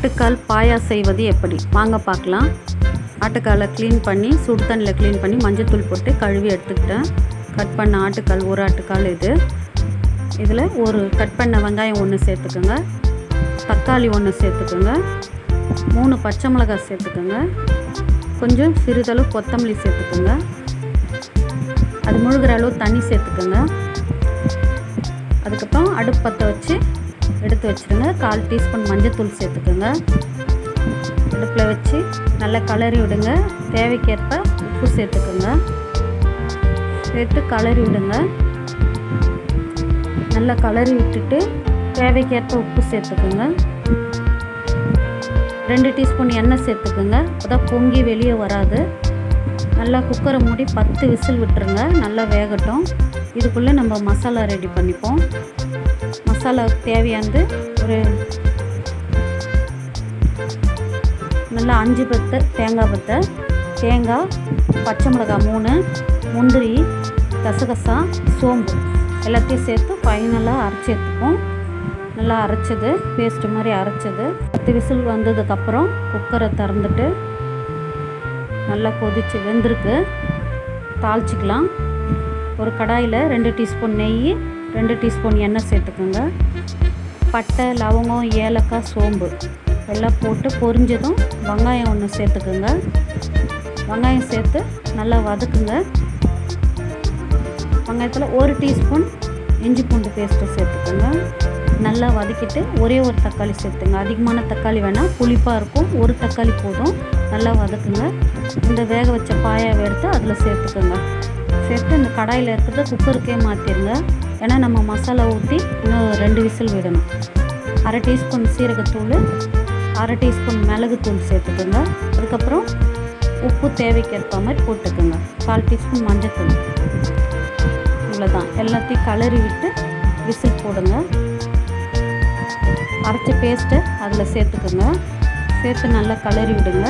ஆட்டுக்கால் பாயா செய்வது எப்படி வாங்க பார்க்கலாம். ஆட்டுக்காலை க்ளீன் பண்ணி சுடு தண்ணியில் க்ளீன் பண்ணி மஞ்சத்தூள் போட்டு கழுவி எடுத்துக்கிட்டேன். கட் பண்ண ஆட்டுக்கால், ஒரு ஆட்டுக்கால் இது. இதில் ஒரு கட் பண்ண வெங்காயம் ஒன்று சேர்த்துக்கோங்க, தக்காளி ஒன்று சேர்த்துக்கோங்க, 3 பச்சை மிளகாய் சேர்த்துக்கோங்க, கொஞ்சம் சிறிதளவு கொத்தமல்லி சேர்த்துக்கோங்க, அது முழுகிற அளவு தண்ணி சேர்த்துக்கோங்க. அதுக்கப்புறம் அடுப்பு பற்ற வச்சு எடுத்து வச்சுருங்க. 1/4 டீஸ்பூன் மஞ்சத்தூள் சேர்த்துக்கோங்க. அடுப்பில் வச்சு நல்லா கலரி விடுங்க. தேவைக்கேற்ப உப்பு சேர்த்துக்கோங்க. சேர்த்து கலரி விடுங்க. நல்லா கலரி விட்டுட்டு தேவைக்கேற்ப உப்பு சேர்த்துக்கோங்க. 2 டீஸ்பூன் எண்ணெய் சேர்த்துக்கோங்க. அப்போதான் பொங்கி வெளியே வராது. நல்லா குக்கரை மூடி 10 விசில் விட்டுருங்க. நல்லா வேகட்டும். இதுக்குள்ளே நம்ம மசாலா ரெடி பண்ணிப்போம். மசாலாவுக்கு தேவையானது ஒரு நல்லா 5 பத்தை தேங்காய் பத்தை, தேங்காய், பச்சை மிளகாய் 3, முந்திரி, கசகசா, சோம்பு எல்லாத்தையும் சேர்த்து ஃபைனலாக அரைச்சி எடுத்துப்போம். நல்லா அரைச்சது, பேஸ்ட்டு மாதிரி அரைச்சது. 10 விசில் வந்ததுக்கப்புறம் குக்கரை திறந்துட்டு நல்லா கொதித்து வெந்திருக்கு. தாளிச்சிக்கலாம். ஒரு கடாயில் 2 டீஸ்பூன் நெய், 2 டீஸ்பூன் எண்ணெய் சேர்த்துக்கோங்க. பட்டை, லவங்கம், ஏலக்காய், சோம்பு எல்லாம் போட்டு பொரிஞ்சதும் வெங்காயம் ஒன்று சேர்த்துக்குங்க. வெங்காயம் சேர்த்து நல்லா வதக்குங்க. வெங்காயத்தில் 1 டீஸ்பூன் இஞ்சி பூண்டு பேஸ்ட்டு சேர்த்துக்கோங்க. நல்லா வதக்கிட்டு ஒரே ஒரு தக்காளி சேர்த்துங்க. அதிகமான தக்காளி வேணால், புளிப்பாக இருக்கும். ஒரு தக்காளி போதும். நல்லா வதக்குங்க. இந்த வேக வச்ச பாயாவை எடுத்து அதில் சேர்த்துக்கோங்க. சேர்த்து இந்த கடாயில் இருக்கிறத குக்கருக்கே மாற்றிடுங்க. ஏன்னா நம்ம மசாலா ஊற்றி இன்னும் 2 விசில் விடணும். 1/2 டீஸ்பூன் சீரகத்தூள், 1/2 டீஸ்பூன் மிளகுத்தூள் சேர்த்துக்கோங்க. அதுக்கப்புறம் உப்பு தேவைக்கேற்ப மாதிரி போட்டுக்கோங்க. 1/4 டீஸ்பூன் மஞ்சத்தூள். இவ்வளோதான். எல்லாத்தையும் கலரி விட்டு விசில் போடுங்க. அரைச்ச பேஸ்ட்டை அதில் சேர்த்துக்கோங்க. சேர்த்து நல்லா கலரி விடுங்க.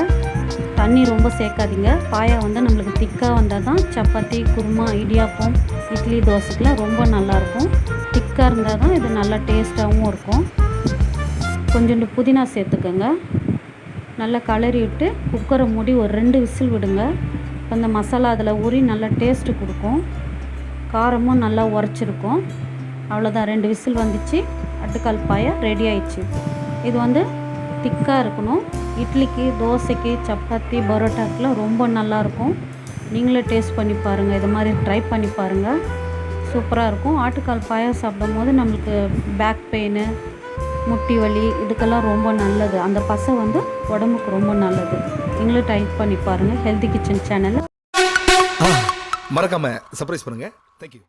தண்ணி ரொம்ப சேர்க்காதீங்க. பாயா வந்து நம்மளுக்கு திக்காக வந்தால் தான் சப்பாத்தி, குருமா, இடியாப்பம், இட்லி, தோசைக்கெலாம் ரொம்ப நல்லாயிருக்கும். திக்காக இருந்தால் தான் இது நல்லா டேஸ்ட்டாகவும் இருக்கும். கொஞ்சோண்டு புதினா சேர்த்துக்கோங்க. நல்லா கலரி விட்டு குக்கரை மூடி ஒரு 2 விசில் விடுங்க. இப்போ இந்த மசாலா அதில் ஊறி நல்லா டேஸ்ட்டு கொடுக்கும். காரமும் நல்லா உரைச்சிருக்கும். அவ்வளோதான். 2 விசில் வந்துச்சு. ஆட்டுக்கால் பாயா ரெடி ஆயிடுச்சு. இது வந்து திக்காக இருக்கணும். இட்லிக்கு, தோசைக்கு, சப்பாத்தி, பரோட்டாக்கெலாம் ரொம்ப நல்லாயிருக்கும். நீங்களே டேஸ்ட் பண்ணி பாருங்கள். இது மாதிரி ட்ரை பண்ணி பாருங்கள். சூப்பராக இருக்கும். ஆட்டுக்கால் பாயா சாப்பிடும் போது நம்மளுக்கு பேக் பெயின், முட்டி வலி இதுக்கெல்லாம் ரொம்ப நல்லது. அந்த பசை வந்து உடம்புக்கு ரொம்ப நல்லது. நீங்களும் ட்ரை பண்ணி பாருங்கள். ஹெல்தி கிச்சன் சேனலை மறக்காம சர்ப்ரைஸ் பண்ணுங்க. தேங்க்யூ.